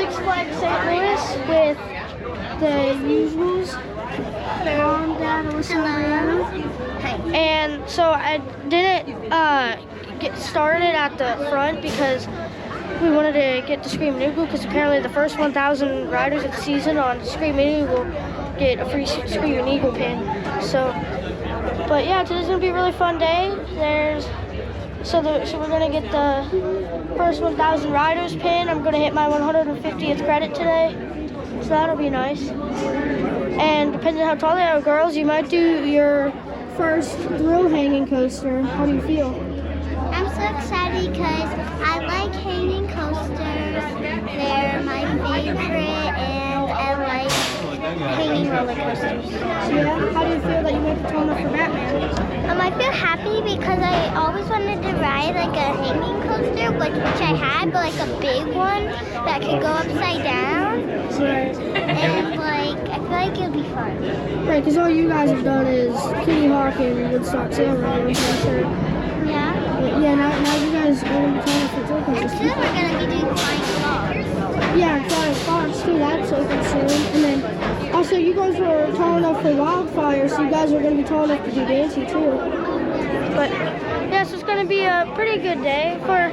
Six Flags St. Louis with the usuals. Mom, Dad, Alyssa, and so I didn't get started at the front because we wanted to get the Screaming Eagle, because apparently the first 1,000 riders of the season on Screaming Eagle get a free Screaming Eagle pin. So, but yeah, today's gonna be a really fun day. So we're gonna get the first 1,000 riders pin. I'm gonna hit my 150th credit today, so that'll be nice. And depending on how tall they are, girls, you might do your first thrill hanging coaster. How do you feel? I'm so excited because I like hanging coasters. They're my favorite, and I like hanging roller coasters. Yeah? How do you feel that you might be tall enough for Batman? I feel happy because I always wanted to ride like a hanging coaster, which I had, but like a big one that could go upside down. Right. And like, I feel like it'll be fun. Right, because all you guys have done is Kitty Hawk and Woodstock Sail Ride, I'm pretty sure. Yeah. Yeah, now you guys are going to be tall enough for thrill And coasters. soon we're going to be doing flying cars. Yeah, Flying Fox too, that's open soon. And then also you guys are tall enough for Wildfire, so you guys are going to be tall enough to do Dancy too. But yeah, so it's going to be a pretty good day for,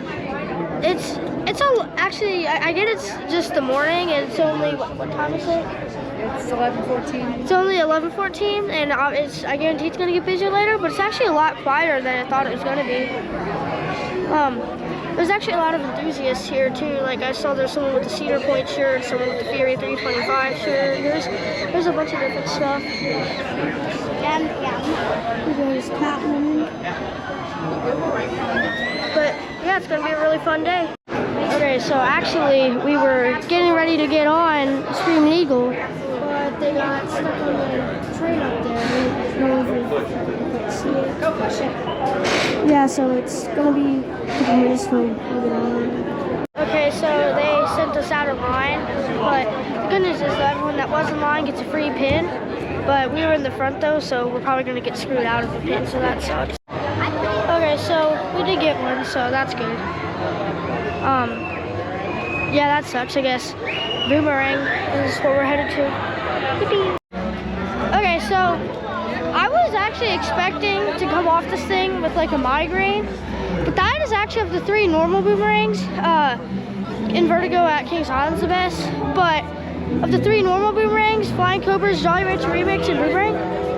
actually, I get it's just the morning, and it's only, what time is it? It's 11:14. It's only 11:14, and I guarantee it's going to get busier later, but it's actually a lot quieter than I thought it was going to be. There's actually a lot of enthusiasts here too. Like I saw there's someone with the Cedar Point shirt, someone with the Fury 325 shirt. There's a bunch of different stuff. Yeah. There's Catwoman. But yeah, it's gonna be a really fun day. Okay, so actually we were getting ready to get on Screaming Eagle, but they got stuck on the train up there. Yeah, so it's gonna be a couple minutes till we get on. Okay, so they sent us out of line, but the good news is that everyone that was in line gets a free pin. But we were in the front though, so we're probably gonna get screwed out of the pin, so that sucks. Okay, so we did get one, so that's good. Yeah, that sucks, I guess. Boomerang is what we're headed to. Yippee. Okay, so I was actually expecting to come off this thing with like a migraine, but that is actually of the 3 normal boomerangs. In Vertigo at Kings Island's the best, but of the 3 normal boomerangs, Flying Cobra's, Jolly Rancher Remix, and Boomerang,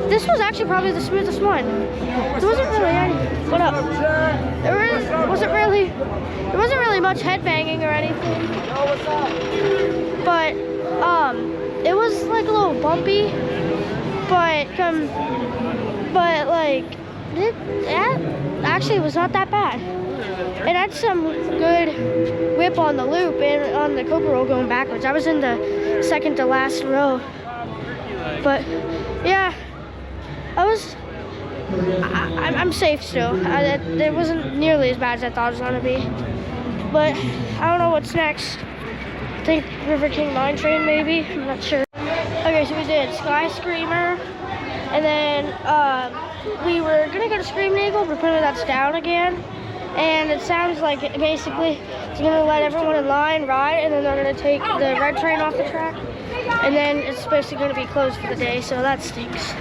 this was actually probably the smoothest one. There wasn't really any, what up? There wasn't really much headbanging or anything. But it was like a little bumpy, but like it actually was not that bad. It had some good whip on the loop and on the Cobra roll going backwards. I was in the second to last row, but yeah, I'm safe still. It wasn't nearly as bad as I thought it was gonna be, but I don't know what's next. I think River King Mine Train maybe, I'm not sure. Okay, so we did Sky Screamer, and then we were gonna go to Screaming Eagle, but apparently that's down again. And it sounds like basically it's gonna let everyone in line ride, and then they're gonna take the red train off the track, and then it's basically gonna be closed for the day, so that stinks.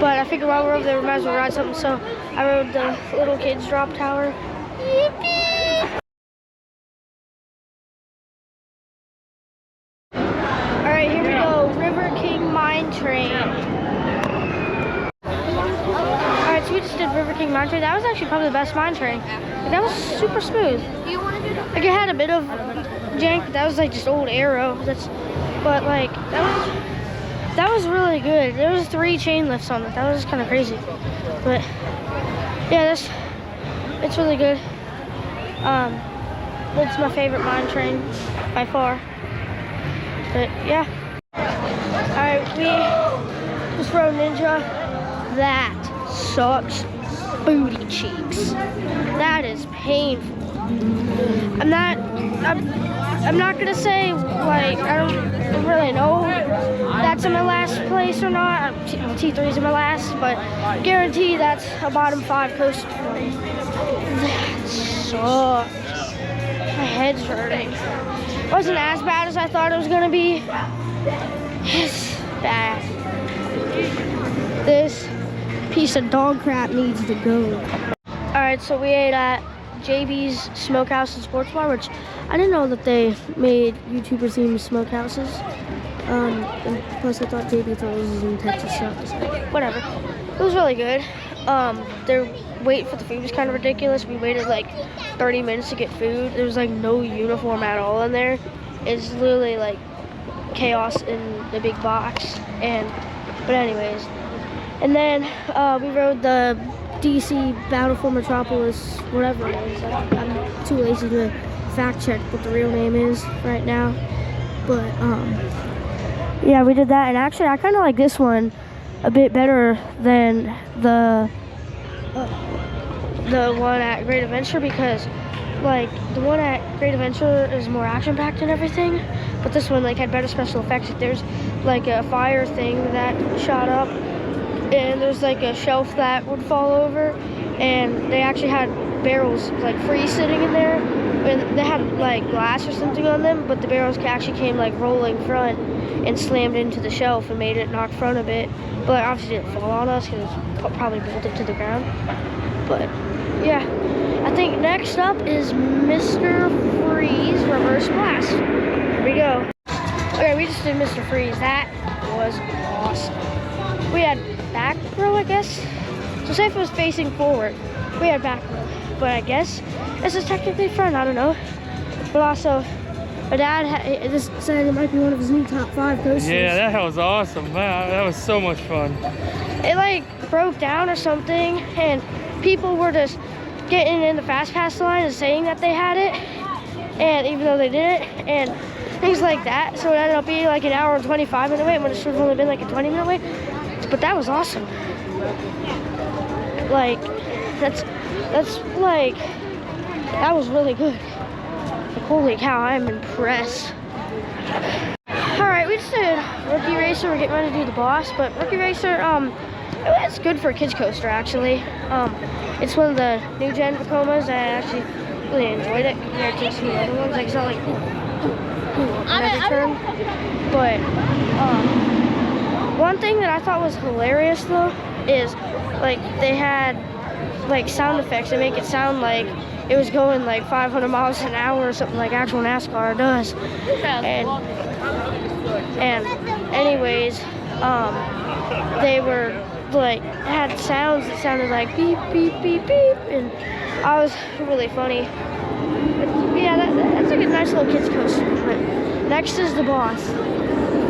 But I figured while we're over there, we might as well ride something, so I rode the little kids drop tower. Yippee! All right, here we go, River King Mine Train. Alright, so we just did River King Mine Train. That was actually probably the best mine train. Like, that was super smooth. Like, it had a bit of jank, but that was like just old Arrow. But like, that was really good. There was 3 chain lifts on it. That was kind of crazy. But yeah, it's really good. It's my favorite mine train by far. But yeah. Alright, we just rode Ninja. That sucks booty cheeks. That is painful. I'm not gonna say, like, I don't really know that's in my last place or not. T3's in my last, but guarantee that's a bottom 5 coaster for me. That sucks. My head's hurting. Wasn't as bad as I thought it was gonna be. It's bad. This piece of dog crap needs to go. All right, so we ate at JB's Smokehouse and Sports Bar, which I didn't know that they made YouTuber themed smokehouses. And plus I thought JB thought it was in Texas, so whatever. It was really good. Their wait for the food was kind of ridiculous. We waited like 30 minutes to get food. There was like no uniform at all in there. It's literally like chaos in the big box. But anyways, and then we rode the DC Battlefield Metropolis, whatever it is. I'm too lazy to fact check what the real name is right now. But yeah, we did that, and actually I kind of like this one a bit better than the one at Great Adventure, because like the one at Great Adventure is more action-packed and everything, but this one like had better special effects. There's like a fire thing that shot up, and there's like a shelf that would fall over, and they actually had barrels like free sitting in there, and they had like glass or something on them, but the barrels actually came like rolling front and slammed into the shelf and made it knock front a bit, but obviously didn't fall on us because it was probably bolted to the ground. But yeah, I think next up is Mr. Freeze Reverse Blast. Here we go. Okay, we just did Mr. Freeze. That was awesome. We had back row, I guess. So say if it was facing forward, we had back row. But I guess this is technically front, I don't know. But also, my dad just said it might be one of his new top 5 coasters. Yeah, that was awesome. Wow, that was so much fun. It like broke down or something, and people were just getting in the fast pass line and saying that they had it, and even though they didn't, and things like that. So it ended up being like an hour and 25-minute wait when it should have only been like a 20-minute wait. But that was awesome. Like that's like, that was really good. Like, holy cow, I'm impressed. Alright, we just did Rookie Racer. We're getting ready to do the boss, but Rookie Racer, it's good for a kids coaster actually. It's one of the new gen Vekomas, and I actually really enjoyed it compared to some of the other ones. Like, it's not like every turn. But one thing that I thought was hilarious though is like they had like sound effects that make it sound like it was going like 500 miles an hour or something like actual NASCAR does. And anyways, they were like had sounds that sounded like beep beep beep beep, and I was really funny. But yeah, that's like a nice little kids coaster. But next is the boss.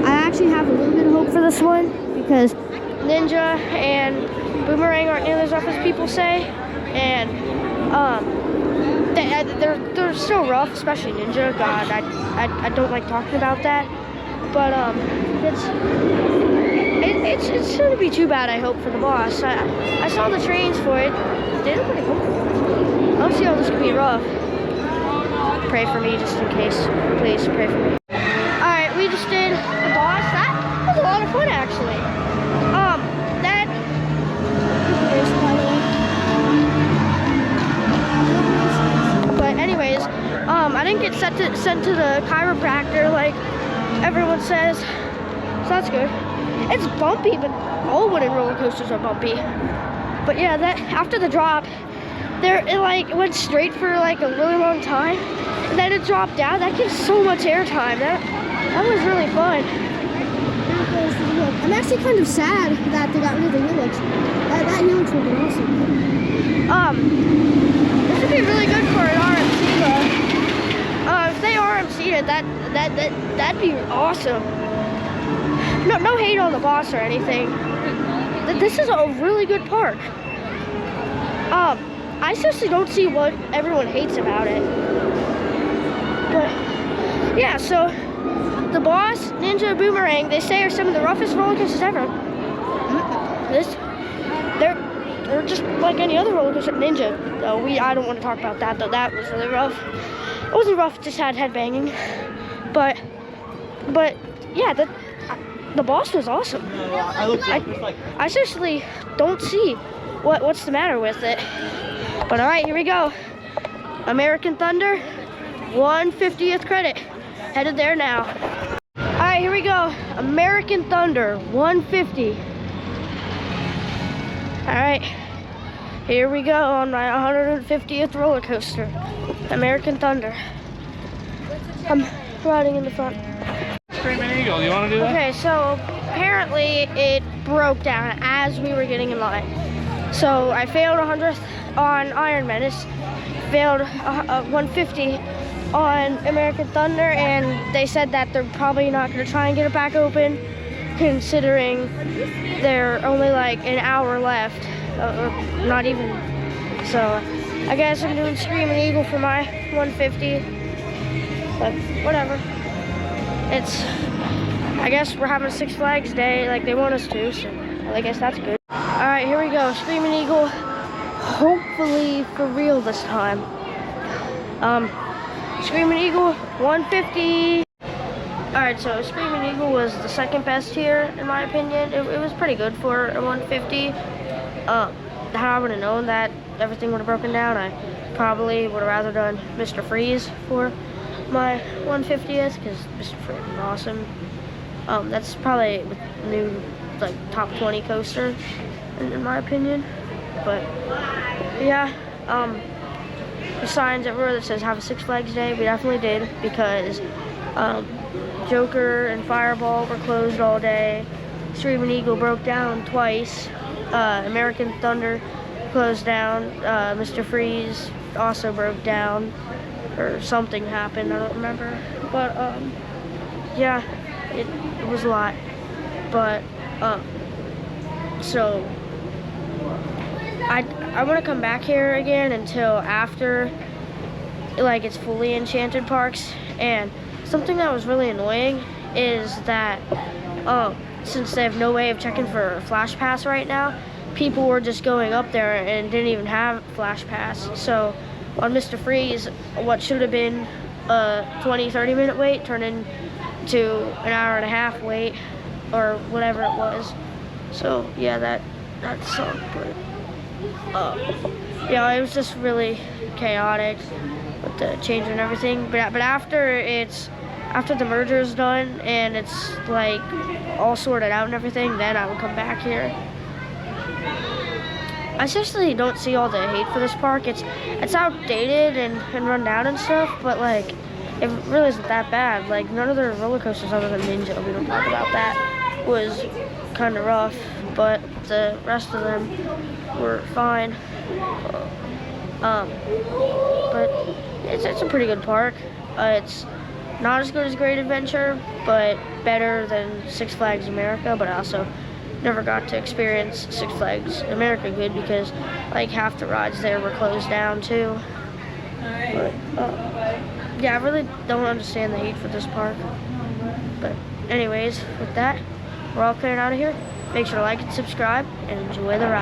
I actually have a little bit of hope for this one because Ninja and Boomerang aren't nearly as rough as people say, and they're still rough, especially Ninja. God, I don't like talking about that, but it shouldn't be too bad. I hope for the boss. I saw the trains for it. They look pretty cool. I don't see how this could be rough. Pray for me just in case. Please pray for me. All right, we just did the boss. That was a lot of fun actually. But anyways, I didn't get sent to the chiropractor like everyone says, so that's good. It's bumpy, but all wooden roller coasters are bumpy. But yeah, that after the drop, it went straight for like a really long time, and then it dropped down. That gives so much air time. That was really fun. I'm actually kind of sad that they got rid of the Helix. That Helix would be awesome. This would be really good for an RMC though. If they RMC'd it, that'd be awesome. No hate on the boss or anything. This is a really good park. I seriously don't see what everyone hates about it. But yeah, so the boss, Ninja, Boomerang, they say are some of the roughest roller coasters ever. They're just like any other roller coaster. Ninja, though, I don't want to talk about that though. That was really rough. It wasn't rough, it just had head banging. But yeah, the boss was awesome. I seriously don't see what's the matter with it. But all right, here we go. American Thunder, 1/50th credit. headed there now. All right, here we go. American Thunder 150. All right, here we go on my 150th roller coaster, American Thunder. I'm riding in the front. Screaming Eagle, you want to do that? Okay, so apparently it broke down as we were getting in line. So I failed 100th on Iron Menace, failed 150 on American Thunder, and they said that they're probably not going to try and get it back open, considering they're only like an hour left, or not even. So I guess I'm doing Screaming Eagle for my 150, but whatever. I guess we're having Six Flags Day like they want us to, so I guess that's good. All right, here we go, Screaming Eagle, hopefully for real this time. Screaming Eagle 150. All right, so Screaming Eagle was the second best here in my opinion. It was pretty good for a 150. How I would have known that everything would have broken down, I probably would have rather done Mr. Freeze for my 150th, because Mr. Freeze is awesome. That's probably a new like top 20 coaster in my opinion. But yeah, the signs everywhere that says have a Six Flags Day, we definitely did, because Joker and Fireball were closed all day. Screaming Eagle broke down twice. American Thunder closed down. Mr. Freeze also broke down, or something happened, I don't remember. But yeah, it was a lot. But so I want to come back here again until after like it's fully Enchanted Parks. And something that was really annoying is that since they have no way of checking for a Flash Pass right now, people were just going up there and didn't even have Flash Pass. So on Mr. Freeze, what should have been a 20-30 minute wait turned into an hour and a half wait, or whatever it was. So yeah, that sucked. But yeah, it was just really chaotic with the change and everything. But after the merger is done and it's like all sorted out and everything, then I will come back here. I seriously don't see all the hate for this park. It's outdated and run down and stuff, but like it really isn't that bad. Like none of the roller coasters other than Ninja, we don't talk about that, was kind of rough, but the rest of them were fine. But it's a pretty good park. It's not as good as Great Adventure, but better than Six Flags America. But I also never got to experience Six Flags America good, because like half the rides there were closed down too. But yeah, I really don't understand the hate for this park. But anyways, with that, we're all clearing out of here. Make sure to like and subscribe and enjoy the ride.